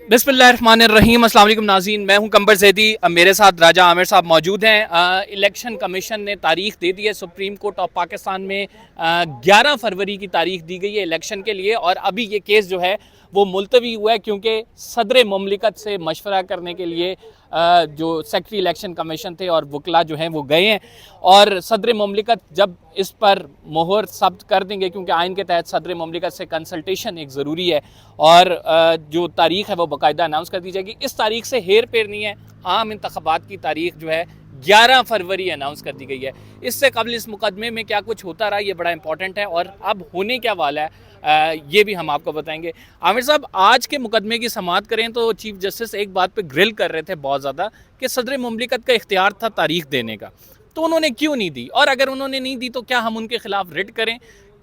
बिस्मिल्लाहिर्रहमानिर्रहीम। अस्सलाम वालेकुम नाज़रीन, मैं हूं कंबर ज़ैदी। मेरे साथ राजा आमिर साहब मौजूद हैं। इलेक्शन कमीशन ने तारीख दे दी है। सुप्रीम कोर्ट ऑफ पाकिस्तान में 11 फरवरी की तारीख दी गई है इलेक्शन के लिए, और अभी ये केस जो है वो मुलतवी हुआ है क्योंकि सदर मुमलिकत से मशवरा करने के लिए जो सेक्रेटरी इलेक्शन कमीशन थे और वकला जो हैं वो गए हैं, और सदर मुमलिकत जब इस पर मोहर सब्त कर देंगे, क्योंकि आइन के तहत सदर मुमलिकत से कंसल्टेशन एक ज़रूरी है, और जो तारीख है वो बाकायदा अनाउंस कर दी जाएगी। इस तारीख से हेर फेर नहीं है। आम इंतखाबात की तारीख जो है 11 फरवरी अनाउंस कर दी गई है। इससे कबल इस मुकदमे में क्या कुछ होता रहा, ये बड़ा इंपॉर्टेंट है, और अब होने क्या वाला है ये भी हम आपको बताएंगे। आमिर साहब, आज के मुकदमे की समाअत करें तो चीफ जस्टिस एक बात पे ग्रिल कर रहे थे बहुत ज़्यादा कि सदर मुमलिकत का इख्तियार था तारीख देने का, तो उन्होंने क्यों नहीं दी, और अगर उन्होंने नहीं दी तो क्या हम उनके खिलाफ रिट करें,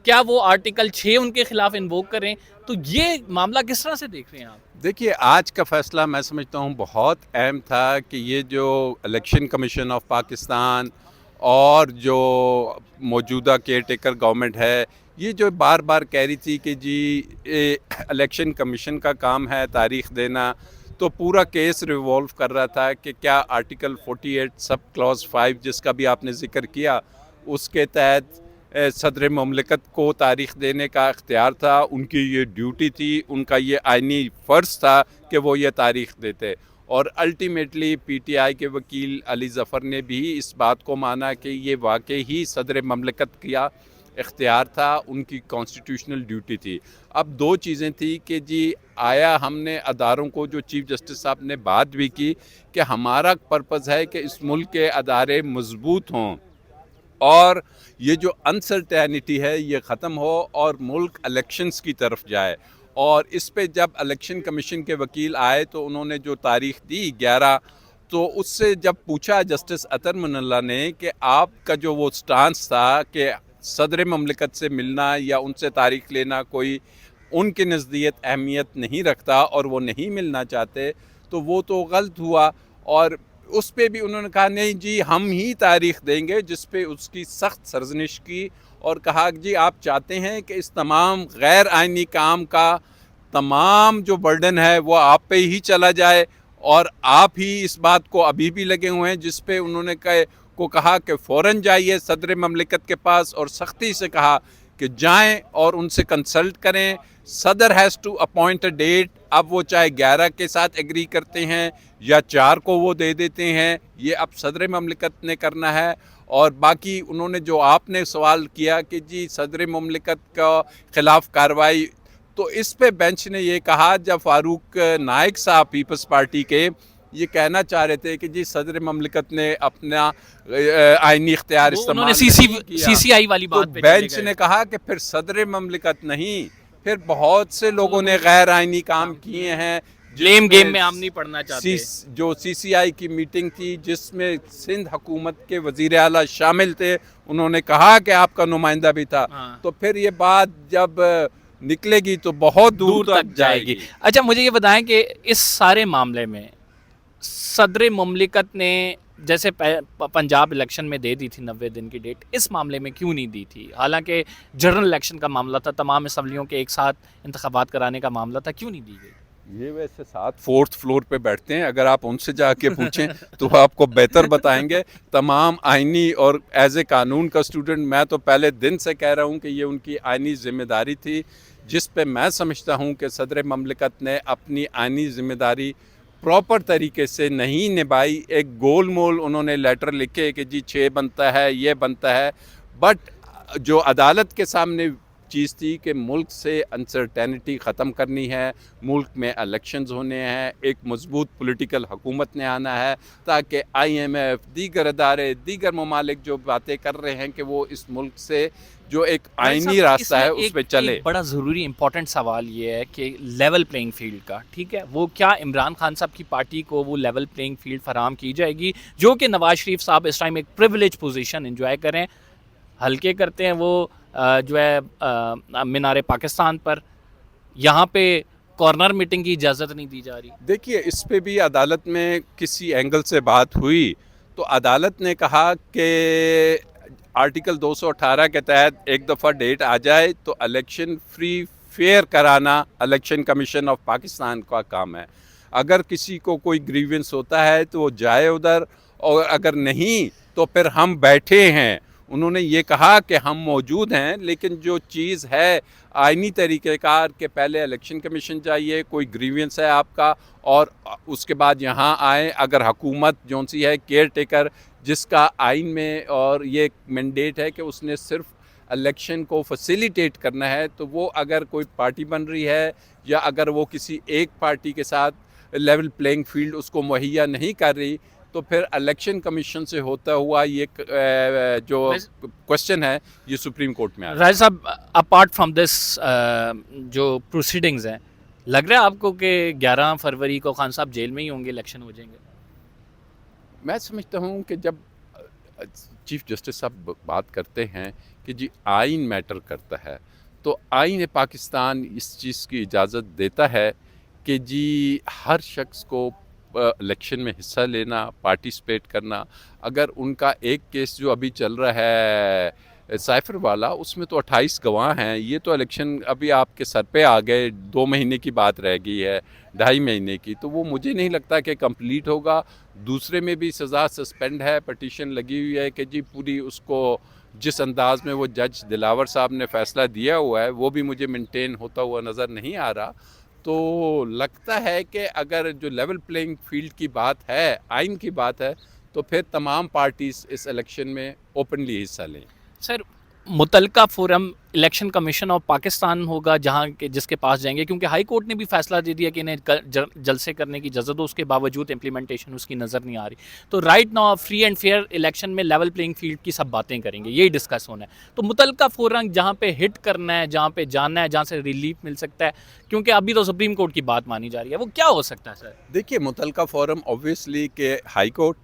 क्या वो आर्टिकल 6 उनके खिलाफ इन्वोक करें? तो ये मामला किस तरह से देख रहे हैं आप? देखिए, आज का फ़ैसला मैं समझता हूँ बहुत अहम था कि ये जो इलेक्शन कमीशन ऑफ पाकिस्तान और जो मौजूदा केयर टेकर गवर्नमेंट है, ये जो बार बार कह रही थी कि जी इलेक्शन कमीशन का काम है तारीख देना, तो पूरा केस रिवॉल्व कर रहा था कि क्या आर्टिकल 48 सब क्लॉज 5 जिसका भी आपने ज़िक्र किया, उसके तहत सदर ममलिकत को तारीख देने का इख्तियार था, उनकी ये ड्यूटी थी, उनका ये आइनी फ़र्ज़ था कि वो ये तारीख देते। और अल्टीमेटली पीटीआई के वकील अली ज़फ़र ने भी इस बात को माना कि ये वाकई ही सदर ममलिकत का इख्तियार था, उनकी कॉन्स्टिट्यूशनल ड्यूटी थी। अब दो चीज़ें थी कि जी आया हमने अदारों को, जो चीफ़ जस्टिस साहब ने बात भी की कि हमारा पर्पज़ है कि इस मुल्क के अदारे मज़बूत हों और ये जो अनसर्टेनिटी है ये ख़त्म हो और मुल्क इलेक्शंस की तरफ जाए। और इस पे जब इलेक्शन कमीशन के वकील आए तो उन्होंने जो तारीख दी 11, तो उससे जब पूछा जस्टिस अतर मुनल्ला ने कि आपका जो वो स्टांस था कि सदर ममलिकत से मिलना या उनसे तारीख लेना कोई उनके नज़दीक अहमियत नहीं रखता और वो नहीं मिलना चाहते, तो वो तो गलत हुआ। और उस पे भी उन्होंने कहा नहीं जी हम ही तारीख देंगे, जिस पे उसकी सख्त सरजनिश की और कहा जी आप चाहते हैं कि इस तमाम गैर आइनी काम का तमाम जो बर्डन है वो आप पे ही चला जाए, और आप ही इस बात को अभी भी लगे हुए हैं, जिस पे उन्होंने कहा कि फ़ौरन जाइए सदर ममलिकत के पास और सख्ती से कहा कि जाएं और उनसे कंसल्ट करें। सदर has to appoint a date. अब वो चाहे 11 के साथ एग्री करते हैं या 4 को वो दे देते हैं, ये अब सदर ममलिकत ने करना है। और बाकी उन्होंने जो आपने सवाल किया कि जी सदर ममलिकत का ख़िलाफ़ कार्रवाई, तो इस पे बेंच ने ये कहा जब फ़ारूक नाइक साहब पीपल्स पार्टी के ये कहना चाह रहे थे कि जी सदर ममलिकत ने अपना आइनी इख्तियार उन्होंने इस्तेमाल नहीं किया, सीसीआई वाली तो बात पे चले बेंच गए। ने कहा कि फिर सदर ममलिकत नहीं, फिर बहुत से लोगों ने गैर आइनी काम किए हैं, ब्लेम गेम जिसमें में हम नहीं पढ़ना चाहते। जो सीसीआई की मीटिंग थी जिसमें सिंध हुकूमत के वज़ीर आला शामिल थे, उन्होंने कहा कि आपका नुमाइंदा भी था। हाँ। तो फिर ये बात जब निकलेगी तो बहुत दूर तक जाएगी। अच्छा, मुझे ये बताएं कि इस सारे मामले में सदर मुमलिकत ने जैसे पंजाब इलेक्शन में दे दी थी 90 दिन की डेट, इस मामले में क्यों नहीं दी थी? हालांकि जनरल इलेक्शन का मामला था, तमाम असम्बलियों के एक साथ इंतखाबात कराने का मामला था, क्यों नहीं दी गई? ये वैसे 4th फ्लोर पे बैठते हैं, अगर आप उनसे जाके पूछें तो आपको बेहतर बताएंगे। तमाम आइनी और एज ए कानून का स्टूडेंट मैं तो पहले दिन से कह रहा हूँ कि ये उनकी आइनी जिम्मेदारी थी, जिस पे मैं समझता हूँ कि सदर ममलिकत ने अपनी आइनी जिम्मेदारी प्रॉपर तरीके से नहीं निभाई। एक गोल मोल उन्होंने लेटर लिखे कि जी 6 बनता है, ये बनता है, बट जो अदालत के सामने चीज़ थी कि मुल्क से अनसर्टेनिटी ख़त्म करनी है, मुल्क में इलेक्शंस होने हैं, एक मजबूत पॉलिटिकल हुकूमत ने आना है, ताकि IMF दीगर अदारे दीगर ममालिक जो बातें कर रहे हैं कि वो इस मुल्क से जो एक आइनी रास्ता है उस पर चले। एक बड़ा ज़रूरी इंपॉर्टेंट सवाल ये है कि लेवल प्लेइंग फील्ड का, ठीक है, वो क्या इमरान खान साहब की पार्टी को वो लेवल प्लेइंग फील्ड फराहम की जाएगी, जो कि नवाज शरीफ साहब इस टाइम एक प्रिविलेज पोजीशन एंजॉय करें, हल्के करते हैं वो जो है मीनार पाकिस्तान पर, यहाँ पे कॉर्नर मीटिंग की इजाज़त नहीं दी जा रही। देखिए, इस पे भी अदालत में किसी एंगल से बात हुई तो अदालत ने कहा कि आर्टिकल 218 के तहत एक दफ़ा डेट आ जाए तो इलेक्शन फ्री फेयर कराना इलेक्शन कमीशन ऑफ पाकिस्तान का काम है। अगर किसी को कोई ग्रीवेंस होता है तो वो जाए उधर, और अगर नहीं तो फिर हम बैठे हैं। उन्होंने ये कहा कि हम मौजूद हैं, लेकिन जो चीज़ है आइनी तरीक़ेकार के पहले इलेक्शन कमीशन चाहिए, कोई ग्रीवेंस है आपका, और उसके बाद यहाँ आए। अगर हुकूमत जौन सी है केयर टेकर, जिसका आइन में और ये मैंडेट है कि उसने सिर्फ इलेक्शन को फैसिलिटेट करना है, तो वो अगर कोई पार्टी बन रही है या अगर वो किसी एक पार्टी के साथ लेवल प्लेइंग फील्ड उसको मुहैया नहीं कर रही, तो फिर इलेक्शन कमीशन से होता हुआ ये जो क्वेश्चन है ये सुप्रीम कोर्ट में आ रहा है। राजा साहब, अपार्ट फ्रॉम दिस जो प्रोसीडिंग्स हैं, लग रहा है आपको कि 11 फरवरी को खान साहब जेल में ही होंगे, इलेक्शन हो जाएंगे? मैं समझता हूँ कि जब चीफ जस्टिस साहब बात करते हैं कि जी आइन मैटर करता है, तो आइन पाकिस्तान इस चीज़ की इजाज़त देता है कि जी हर शख्स को इलेक्शन में हिस्सा लेना, पार्टिसिपेट करना। अगर उनका एक केस जो अभी चल रहा है साइफर वाला, उसमें तो 28 गवाह हैं। ये तो इलेक्शन अभी आपके सर पे आ गए, 2 महीने की बात रह गई है, 2.5 महीने की, तो वो मुझे नहीं लगता कि कंप्लीट होगा। दूसरे में भी सज़ा सस्पेंड है, पटिशन लगी हुई है कि जी पूरी उसको जिस अंदाज में वो जज दिलावर साहब ने फ़ैसला दिया हुआ है वो भी मुझे मेंटेन होता हुआ नज़र नहीं आ रहा। तो लगता है कि अगर जो लेवल प्लेइंग फील्ड की बात है, आइन की बात है, तो फिर तमाम पार्टीज़ इस इलेक्शन में ओपनली हिस्सा लें। सर, मुतलका forum election commission of Pakistan होगा जहां के जिसके पास जाएंगे, क्योंकि हाई कोर्ट ने भी फैसला दे दिया कि इन्हें जलसे करने की इजाज़त हो, उसके बावजूद इम्प्लीमेंटेशन उसकी नज़र नहीं आ रही। तो right now free and fair election में लेवल प्लेइंग फील्ड की सब बातें करेंगे, यही डिस्कस होना है। तो मुतलका फोरम जहाँ पे हिट करना है, जहाँ पे जाना है, जहाँ से रिलीफ मिल सकता है, क्योंकि अभी तो सुप्रीम कोर्ट की बात मानी जा रही है, वो क्या हो सकता है सर? देखिए, मुतलका फोरम ऑब्वियसली के high court,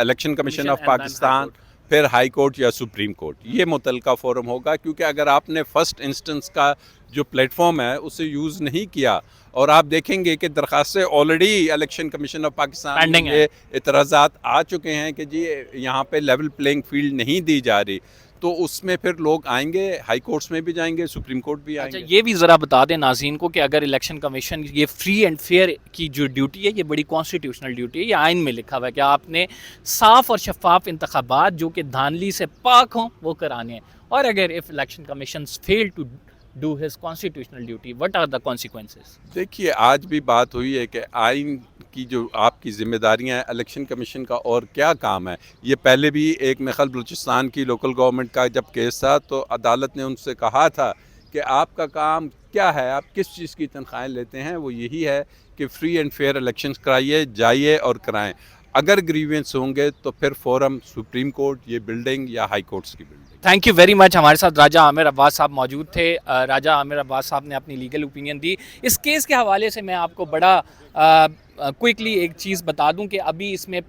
election commission of Pakistan, फिर हाई कोर्ट या सुप्रीम कोर्ट, ये मुतलका फोरम होगा। क्योंकि अगर आपने फर्स्ट इंस्टेंस का जो प्लेटफॉर्म है उसे यूज़ नहीं किया, और आप देखेंगे कि दरख्वास्तें already election commission of Pakistan में ये एतराज़ात आ चुके हैं कि जी यहाँ पे लेवल प्लेइंग फील्ड नहीं दी जा रही, तो उसमें फिर लोग आएंगे, हाई कोर्ट्स में भी जाएंगे, सुप्रीम कोर्ट भी आएंगे। अच्छा, ये भी ज़रा बता दें नाज़रीन को कि अगर इलेक्शन कमीशन ये फ्री एंड फेयर की जो ड्यूटी है, ये बड़ी कॉन्स्टिट्यूशनल ड्यूटी है, ये आइन में लिखा हुआ है कि आपने साफ़ और शफाफ इंतखाबात जो कि धांधली से पाक हों वो कराने हैं। और अगर if election commission fail to do his constitutional duty, what are the consequences? देखिए, आज भी बात हुई है कि आइन की जो आपकी जिम्मेदारियां हैं, इलेक्शन कमीशन का और क्या काम है। ये पहले भी एक मेखल बलूचिस्तान की लोकल गवर्नमेंट का जब केस था, तो अदालत ने उनसे कहा था कि आपका काम क्या है, आप किस चीज़ की तनख्वाहें लेते हैं। वो यही है कि फ्री एंड फेयर इलेक्शंस कराइए, जाइए और कराएं। अगर ग्रीवेंस होंगे तो फिर फोरम सुप्रीम कोर्ट, ये बिल्डिंग या हाई कोर्ट्स की building. Thank you very much. हमारे साथ राजा आमिर अब्बास साहब मौजूद थे। राजा आमिर अब्बास साहब ने अपनी लीगल ओपिनियन दी। इस केस के हवाले से मैं आपको बड़ा क्विकली एक चीज़ बता दूं कि अभी इसमें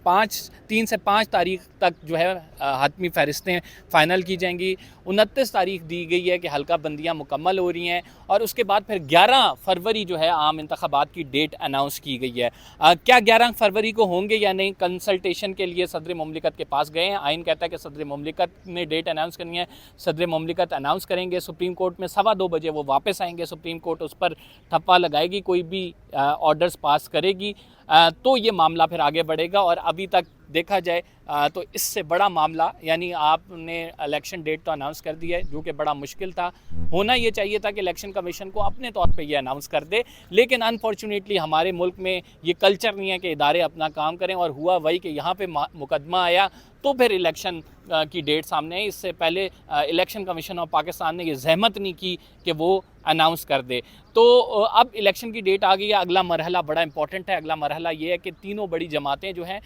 3 से 5 तारीख तक जो है हतमी फ़हरिस्तें फ़ाइनल की जाएंगी। 29 तारीख दी गई है कि हल्का बंदियाँ मुकम्मल हो रही हैं, और उसके बाद फिर 11 फरवरी जो है आम इंतखाबात की डेट अनाउंस की गई है। क्या 11 फरवरी को होंगे या नहीं, कंसल्टेशन के लिए सदर मुमलिकत के पास गए हैं। आइन कहता है कि सदर मुमलिकत ने डेट अनाउंस करनी है, सदर मुमलिकत अनाउंस करेंगे। सुप्रीम कोर्ट में 2:15 बजे वो वापस आएंगे। सुप्रीम कोर्ट उस पर ठप्पा लगाएगी, कोई भी ऑर्डर्स पास करेगी, तो ये मामला फिर आगे बढ़ेगा। और अभी तक देखा जाए तो इससे बड़ा मामला, यानी आपने इलेक्शन डेट तो अनाउंस कर दिया है, जो कि बड़ा मुश्किल था। होना ये चाहिए था कि इलेक्शन कमीशन को अपने तौर पे ये अनाउंस कर दे, लेकिन अनफॉर्चुनेटली हमारे मुल्क में ये कल्चर नहीं है कि इदारे अपना काम करें। और हुआ वही कि यहाँ पे मुकदमा आया तो फिर इलेक्शन की डेट सामने है। इससे पहले इलेक्शन कमीशन ऑफ पाकिस्तान ने ये जहमत नहीं की कि वो अनाउंस कर दे। तो अब इलेक्शन की डेट आ गई है। अगला मरहला बड़ा इंपॉर्टेंट है। अगला मरहला ये है कि तीनों बड़ी जमातें जो हैं,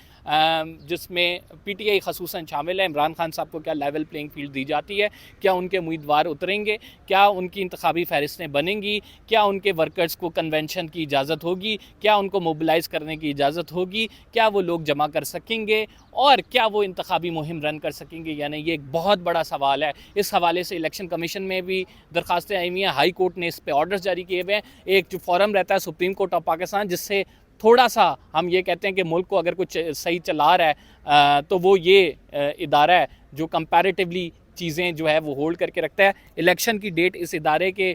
जिसमें PTI खसूसन शामिल है, इमरान खान साहब को क्या लेवल प्लेइंग फील्ड दी जाती है, क्या उनके उम्मीदवार उतरेंगे, क्या उनकी इंतखाबी फहरिस्तें बनेंगी, क्या उनके वर्कर्स को कन्वेंशन की इजाज़त होगी, क्या उनको मोबिलाइज करने की इजाज़त होगी, क्या वो लोग जमा कर सकेंगे, और क्या वो इंतखाबी मुहिम रन कर सकेंगे या नहीं, ये एक बहुत बड़ा सवाल है। इस हवाले से इलेक्शन कमीशन में भी दरख्वास्तें आई हुई हैं, हाई कोर्ट ने इस पर ऑर्डर्स जारी किए हुए हैं। एक जो फोरम रहता है सुप्रीम कोर्ट ऑफ पाकिस्तान, जिससे थोड़ा सा हम ये कहते हैं कि मुल्क को अगर कुछ सही चला रहा है तो वो ये इदारा है जो कंपैरेटिवली चीज़ें जो है वो होल्ड करके रखता है। इलेक्शन की डेट इस इदारे के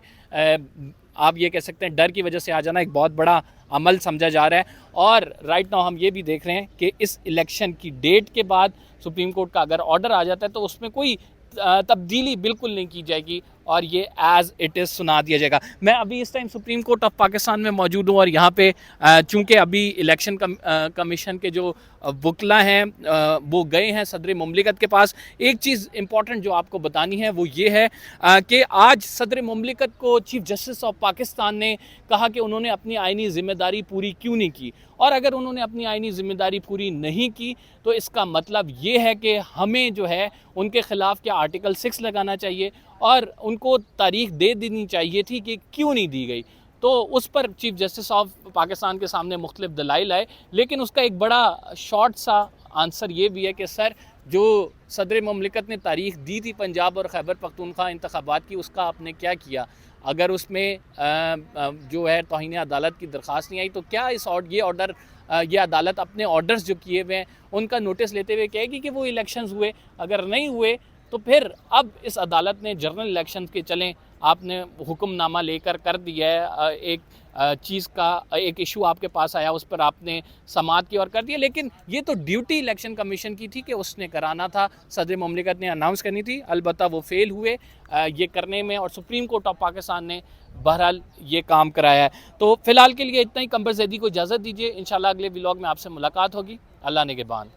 आप ये कह सकते हैं डर की वजह से आ जाना एक बहुत बड़ा अमल समझा जा रहा है। और राइट नाउ हम ये भी देख रहे हैं कि इस इलेक्शन की डेट के बाद सुप्रीम कोर्ट का अगर ऑर्डर आ जाता है तो उसमें कोई तब्दीली बिल्कुल नहीं की जाएगी और ये एज़ इट इज़ सुना दिया जाएगा। मैं अभी इस time supreme court of Pakistan में मौजूद हूँ और यहाँ पे चूँकि अभी इलेक्शन कमीशन के जो वकला हैं वो गए हैं सदर मुमलिकत के पास। एक चीज़ इंपॉर्टेंट जो आपको बतानी है वो ये है कि आज सदर मुमलिकत को चीफ जस्टिस ऑफ पाकिस्तान ने कहा कि उन्होंने अपनी आइनी ज़िम्मेदारी पूरी क्यों नहीं की, और अगर उन्होंने अपनी आइनी ज़िम्मेदारी पूरी नहीं की तो इसका मतलब ये है कि हमें जो है उनके ख़िलाफ़ क्या आर्टिकल 6 लगाना चाहिए और उनको तारीख दे देनी चाहिए थी कि क्यों नहीं दी गई। तो उस पर चीफ जस्टिस ऑफ पाकिस्तान के सामने मुख्तलिफ दलाइल आए, लेकिन उसका एक बड़ा शॉर्ट सा आंसर ये भी है कि सर जो सदर मुमलिकत ने तारीख दी थी पंजाब और खैबर पख्तूनख्वा इंतखाबात की, उसका आपने क्या किया? अगर उसमें जो है तौहीन अदालत की दरख्वास्त नहीं आई तो क्या ये ऑर्डर ये अदालत अपने ऑर्डर्स जो किए हुए हैं उनका नोटिस लेते हुए कहेगी कि वो इलेक्शंस हुए? अगर नहीं हुए तो फिर अब इस अदालत ने जनरल इलेक्शन के चलें आपने हुक्मनामा लेकर कर दिया है, एक चीज़ का एक इशू आपके पास आया उस पर आपने समाअत की और कर दिया, लेकिन ये तो ड्यूटी इलेक्शन कमीशन की थी कि उसने कराना था, सदर मुमलिकत ने अनाउंस करनी थी। अलबत्ता वो फेल हुए ये करने में और सुप्रीम कोर्ट ऑफ पाकिस्तान ने बहरहाल ये काम कराया है। तो फ़िलहाल के लिए इतना ही। कंबर ज़ैदी को इजाज़त दीजिए, इंशाल्लाह अगले व्लॉग में आपसे मुलाकात होगी। अल्लाह निगहबान।